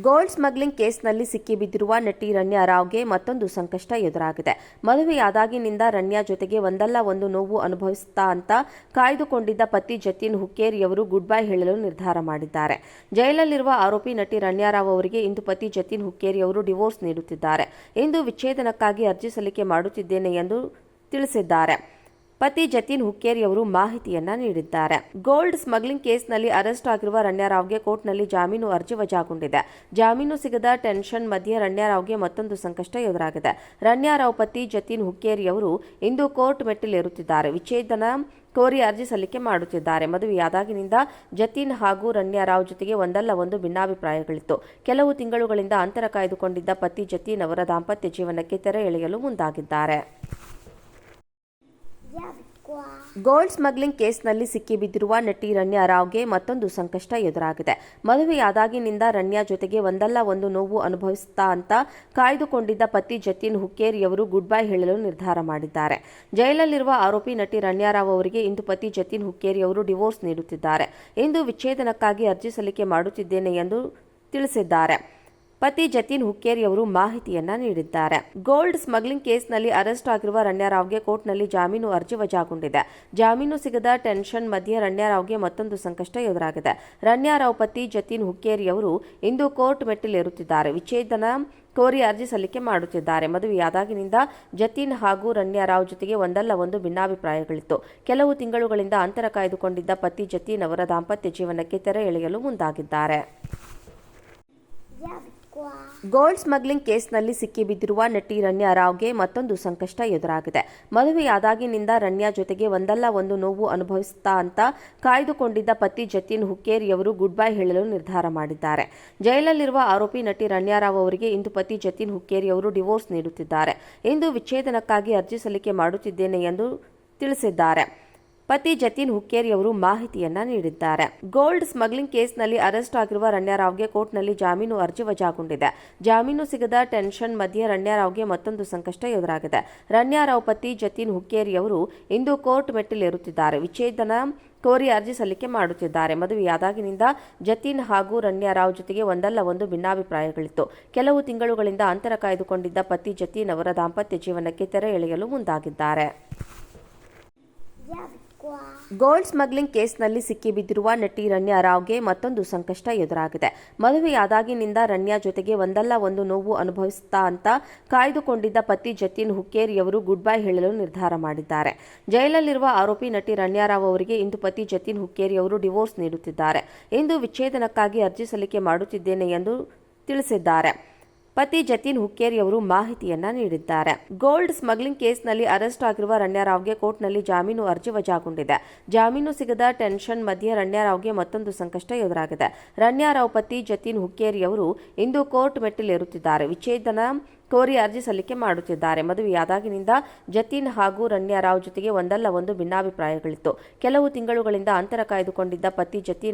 Gold smuggling ಕೇಸ್ನಲ್ಲಿ ಸಿಕ್ಕಿಬಿದ್ದಿರುವ ನಟಿ ರಣ್ಯಾ ರಾವ್ಗೆ ಮತ್ತೊಂದು ಸಂಕಷ್ಟ ಎದುರಾಗಿದೆ. ಮದುವೆಯಾದಾಗಿನಿಂದ ರಣ್ಯಾ ಜೊತೆಗೆ ಒಂದಲ್ಲ ಒಂದು ನೋವು ಅನುಭವಿಸುತ್ತಾ ಅಂತ ಕಾಯ್ದುಕೊಂಡಿದ್ದ ಪತಿ ಜತಿನ್ ಹುಕ್ಕೇರಿಯವರು ಗುಡ್ ಬೈ ಹೇಳಲು ನಿರ್ಧಾರ ಮಾಡಿದ್ದಾರೆ. ಜೈಲಲ್ಲಿರುವ ಆರೋಪಿ ನಟಿ ರಣ್ಯಾ ರಾವ್ ಅವರಿಗೆ ಇಂದು ಪತಿ ಜತಿನ್ ಹುಕ್ಕೇರಿಯವರು ಡಿವೋರ್ಸ್ ನೀಡುತ್ತಿದ್ದಾರೆ. ಇಂದು ವಿಚ್ಛೇದನಕ್ಕಾಗಿ ಅರ್ಜಿ ಸಲ್ಲಿಕೆ ಮಾಡುತ್ತಿದ್ದೇನೆ ಎಂದು ತಿಳಿಸಿದ್ದಾರೆ. ಪತಿ ಜತಿನ್ ಹುಕ್ಕೇರಿಯವರು ಮಾಹಿತಿಯನ್ನ ನೀಡಿದ್ದಾರೆ. ಗೋಲ್ಡ್ ಸ್ಮಗ್ಲಿಂಗ್ ಕೇಸ್ನಲ್ಲಿ ಅರೆಸ್ಟ್ ಆಗಿರುವ ರಣ್ಯಾ ರಾವ್ಗೆ ಕೋರ್ಟ್ನಲ್ಲಿ ಜಾಮೀನು ಅರ್ಜಿ ವಜಾಗೊಂಡಿದೆ. ಜಾಮೀನು ಸಿಗದ ಟೆನ್ಷನ್ ಮಧ್ಯೆ ರಣ್ಯಾ ರಾವ್ಗೆ ಮತ್ತೊಂದು ಸಂಕಷ್ಟ ಎದುರಾಗಿದೆ. ರಣ್ಯಾ ರಾವ್ ಪತಿ ಜತಿನ್ ಹುಕ್ಕೇರಿಯವರು ಇಂದು ಕೋರ್ಟ್ ಮೆಟ್ಟಿಲೇರುತ್ತಿದ್ದಾರೆ. ವಿಚ್ಛೇದನ ಕೋರಿ ಅರ್ಜಿ ಸಲ್ಲಿಕೆ ಮಾಡುತ್ತಿದ್ದಾರೆ. ಮದುವೆಯಾದಾಗಿನಿಂದ ಜತಿನ್ ಹಾಗೂ ರಣ್ಯಾ ರಾವ್ ಜೊತೆಗೆ ಒಂದಲ್ಲ ಒಂದು ಭಿನ್ನಾಭಿಪ್ರಾಯಗಳಿತ್ತು. ಕೆಲವು ತಿಂಗಳುಗಳಿಂದ ಅಂತರ ಕಾಯ್ದುಕೊಂಡಿದ್ದ ಪತಿ ಜತಿನ್ ಅವರ ದಾಂಪತ್ಯ ಜೀವನಕ್ಕೆ ತೆರೆ ಎಳೆಯಲು ಮುಂದಾಗಿದ್ದಾರೆ. ಗೋಲ್ಡ್ ಸ್ಮಗ್ಲಿಂಗ್ ಕೇಸ್ನಲ್ಲಿ ಸಿಕ್ಕಿಬಿದ್ದಿರುವ ನಟಿ ರಣ್ಯಾ ರಾವ್ಗೆ ಮತ್ತೊಂದು ಸಂಕಷ್ಟ ಎದುರಾಗಿದೆ. ಮದುವೆಯಾದಾಗಿನಿಂದ ರಣ್ಯಾ ಜೊತೆಗೆ ಒಂದಲ್ಲ ಒಂದು ನೋವು ಅನುಭವಿಸುತ್ತಾ ಅಂತ ಕಾಯ್ದುಕೊಂಡಿದ್ದ ಪತಿ ಜತಿನ್ ಹುಕ್ಕೇರಿಯವರು ಗುಡ್ ಬೈ ಹೇಳಲು ನಿರ್ಧಾರ ಮಾಡಿದ್ದಾರೆ. ಜೈಲಲ್ಲಿರುವ ಆರೋಪಿ ನಟಿ ರಣ್ಯಾ ರಾವ್ ಅವರಿಗೆ ಇಂದು ಪತಿ ಜತಿನ್ ಹುಕ್ಕೇರಿಯವರು ಡಿವೋರ್ಸ್ ನೀಡುತ್ತಿದ್ದಾರೆ. ಇಂದು ವಿಚ್ಛೇದನಕ್ಕಾಗಿ ಅರ್ಜಿ ಸಲ್ಲಿಕೆ ಮಾಡುತ್ತಿದ್ದೇನೆ ಎಂದು ತಿಳಿಸಿದ್ದಾರೆ. ಪತಿ ಜತಿನ್ ಹುಕ್ಕೇರಿಯವರು ಮಾಹಿತಿಯನ್ನ ನೀಡಿದ್ದಾರೆ. ಗೋಲ್ಡ್ ಸ್ಮಗ್ಲಿಂಗ್ ಕೇಸ್ನಲ್ಲಿ ಅರೆಸ್ಟ್ ಆಗಿರುವ ರಣ್ಯಾ ರಾವ್ಗೆ ಕೋರ್ಟ್ನಲ್ಲಿ ಜಾಮೀನು ಅರ್ಜಿ ವಜಾಗೊಂಡಿದೆ. ಜಾಮೀನು ಸಿಗದ ಟೆನ್ಷನ್ ಮಧ್ಯೆ ರಣ್ಯಾ ರಾವ್ಗೆ ಮತ್ತೊಂದು ಸಂಕಷ್ಟ ಎದುರಾಗಿದೆ. ರಣ್ಯಾ ರಾವ್ ಪತಿ ಜತಿನ್ ಹುಕ್ಕೇರಿಯವರು ಇಂದು ಕೋರ್ಟ್ ಮೆಟ್ಟಿಲೇರುತ್ತಿದ್ದಾರೆ. ವಿಚ್ಛೇದನ ಕೋರಿ ಅರ್ಜಿ ಸಲ್ಲಿಕೆ ಮಾಡುತ್ತಿದ್ದಾರೆ. ಮದುವೆಯಾದಾಗಿನಿಂದ ಜತಿನ್ ಹಾಗೂ ರಣ್ಯಾ ರಾವ್ ಜೊತೆಗೆ ಒಂದಲ್ಲ ಒಂದು ಭಿನ್ನಾಭಿಪ್ರಾಯಗಳಿತ್ತು. ಕೆಲವು ತಿಂಗಳುಗಳಿಂದ ಅಂತರ ಕಾಯ್ದುಕೊಂಡಿದ್ದ ಪತಿ ಜತಿನ್ ಅವರ ದಾಂಪತ್ಯ ಜೀವನಕ್ಕೆ ತೆರೆ ಎಳೆಯಲು ಮುಂದಾಗಿದ್ದಾರೆ. ಗೋಲ್ಡ್ ಸ್ಮಗ್ಲಿಂಗ್ ಕೇಸ್ನಲ್ಲಿ ಸಿಕ್ಕಿಬಿದ್ದಿರುವ ನಟಿ ರಣ್ಯಾ ರಾವ್ಗೆ ಮತ್ತೊಂದು ಸಂಕಷ್ಟ ಎದುರಾಗಿದೆ. ಮದುವೆಯಾದಾಗಿನಿಂದ ರಣ್ಯಾ ಜೊತೆಗೆ ಒಂದಲ್ಲ ಒಂದು ನೋವು ಅನುಭವಿಸುತ್ತಾ ಅಂತ ಕಾಯ್ದುಕೊಂಡಿದ್ದ ಪತಿ ಜತಿನ್ ಹುಕ್ಕೇರಿಯವರು ಗುಡ್ ಬೈ ಹೇಳಲು ನಿರ್ಧಾರ ಮಾಡಿದ್ದಾರೆ. ಜೈಲಲ್ಲಿರುವ ಆರೋಪಿ ನಟಿ ರಣ್ಯಾ ರಾವ್ ಅವರಿಗೆ ಇಂದು ಪತಿ ಜತಿನ್ ಹುಕ್ಕೇರಿಯವರು ಡಿವೋರ್ಸ್ ನೀಡುತ್ತಿದ್ದಾರೆ. ಇಂದು ವಿಚ್ಛೇದನಕ್ಕಾಗಿ ಅರ್ಜಿ ಸಲ್ಲಿಕೆ ಮಾಡುತ್ತಿದ್ದೇನೆ ಎಂದು ತಿಳಿಸಿದ್ದಾರೆ. ಪತಿ ಜತಿನ್ ಹುಕ್ಕೇರಿಯವರು ಮಾಹಿತಿಯನ್ನ ನೀಡಿದ್ದಾರೆ. ಗೋಲ್ಡ್ ಸ್ಮಗ್ಲಿಂಗ್ ಕೇಸ್ನಲ್ಲಿ ಅರೆಸ್ಟ್ ಆಗಿರುವ ರಣ್ಯಾ ರಾವ್ಗೆ ಕೋರ್ಟ್ನಲ್ಲಿ ಜಾಮೀನು ಅರ್ಜಿ ವಜಾಗೊಂಡಿದೆ. ಜಾಮೀನು ಸಿಗದ ಟೆನ್ಷನ್ ಮಧ್ಯೆ ರಣ್ಯಾ ರಾವ್ಗೆ ಮತ್ತೊಂದು ಸಂಕಷ್ಟ ಎದುರಾಗಿದೆ. ರಣ್ಯಾ ರಾವ್ ಪತಿ ಜತಿನ್ ಹುಕ್ಕೇರಿಯವರು ಇಂದು ಕೋರ್ಟ್ ಮೆಟ್ಟಿಲೇರುತ್ತಿದ್ದಾರೆ. ವಿಚ್ಛೇದನ ಕೋರಿ ಅರ್ಜಿ ಸಲ್ಲಿಕೆ ಮಾಡುತ್ತಿದ್ದಾರೆ. ಮದುವೆಯಾದಾಗಿನಿಂದ ಜತಿನ್ ಹಾಗೂ ರಣ್ಯಾ ರಾವ್ ಜೊತೆಗೆ ಒಂದಲ್ಲ ಒಂದು ಭಿನ್ನಾಭಿಪ್ರಾಯಗಳಿತ್ತು. ಕೆಲವು ತಿಂಗಳುಗಳಿಂದ ಅಂತರ ಕಾಯ್ದುಕೊಂಡಿದ್ದ ಪತಿ ಜತಿನ್ ಅವರ ದಾಂಪತ್ಯ ಜೀವನಕ್ಕೆ ತೆರೆ ಎಳೆಯಲು ಮುಂದಾಗಿದ್ದಾರೆ. ಗೋಲ್ಡ್ ಸ್ಮಗ್ಲಿಂಗ್ ಕೇಸ್ನಲ್ಲಿ ಸಿಕ್ಕಿಬಿದ್ದಿರುವ ನಟಿ ರಣ್ಯಾ ರಾವ್ಗೆ ಮತ್ತೊಂದು ಸಂಕಷ್ಟ ಎದುರಾಗಿದೆ. ಮದುವೆಯಾದಾಗಿನಿಂದ ರಣ್ಯಾ ಜೊತೆಗೆ ಒಂದಲ್ಲ ಒಂದು ನೋವು ಅನುಭವಿಸುತ್ತಾ ಅಂತ ಕಾಯ್ದುಕೊಂಡಿದ್ದ ಪತಿ ಜತಿನ್ ಹುಕ್ಕೇರಿಯವರು ಗುಡ್ ಬೈ ಹೇಳಲು ನಿರ್ಧಾರ ಮಾಡಿದ್ದಾರೆ. ಜೈಲಲ್ಲಿರುವ ಆರೋಪಿ ನಟಿ ರಣ್ಯಾ ರಾವ್ ಅವರಿಗೆ ಇಂದು ಪತಿ ಜತಿನ್ ಹುಕ್ಕೇರಿಯವರು ಡಿವೋರ್ಸ್ ನೀಡುತ್ತಿದ್ದಾರೆ. ಇಂದು ವಿಚ್ಛೇದನಕ್ಕಾಗಿ ಅರ್ಜಿ ಸಲ್ಲಿಕೆ ಮಾಡುತ್ತಿದ್ದೇನೆ ಎಂದು ತಿಳಿಸಿದ್ದಾರೆ. ಪತಿ ಜತಿನ್ ಹುಕ್ಕೇರಿಯವರು ಮಾಹಿತಿಯನ್ನ ನೀಡಿದ್ದಾರೆ. ಗೋಲ್ಡ್ ಸ್ಮಗ್ಲಿಂಗ್ ಕೇಸ್ನಲ್ಲಿ ಅರೆಸ್ಟ್ ಆಗಿರುವ ರಣ್ಯಾ ರಾವ್ಗೆ ಕೋರ್ಟ್ನಲ್ಲಿ ಜಾಮೀನು ಅರ್ಜಿ ವಜಾಗೊಂಡಿದೆ. ಜಾಮೀನು ಸಿಗದ ಟೆನ್ಷನ್ ಮಧ್ಯೆ ರಣ್ಯಾ ರಾವ್ಗೆ ಮತ್ತೊಂದು ಸಂಕಷ್ಟ ಎದುರಾಗಿದೆ. ರಣ್ಯಾ ರಾವ್ ಪತಿ ಜತಿನ್ ಹುಕ್ಕೇರಿಯವರು ಇಂದು ಕೋರ್ಟ್ ಮೆಟ್ಟಿಲೇರುತ್ತಿದ್ದಾರೆ. ವಿಚ್ಛೇದನ ಕೋರಿ ಅರ್ಜಿ ಸಲ್ಲಿಕೆ ಮಾಡುತ್ತಿದ್ದಾರೆ. ಮದುವೆಯಾದಾಗಿನಿಂದ ಜತಿನ್ ಹಾಗೂ ರಣ್ಯಾ ರಾವ್ ಜೊತೆಗೆ ಒಂದಲ್ಲ ಒಂದು ಭಿನ್ನಾಭಿಪ್ರಾಯಗಳಿತ್ತು. ಕೆಲವು ತಿಂಗಳುಗಳಿಂದ ಅಂತರ ಕಾಯ್ದುಕೊಂಡಿದ್ದ ಪತಿ ಜತಿನ್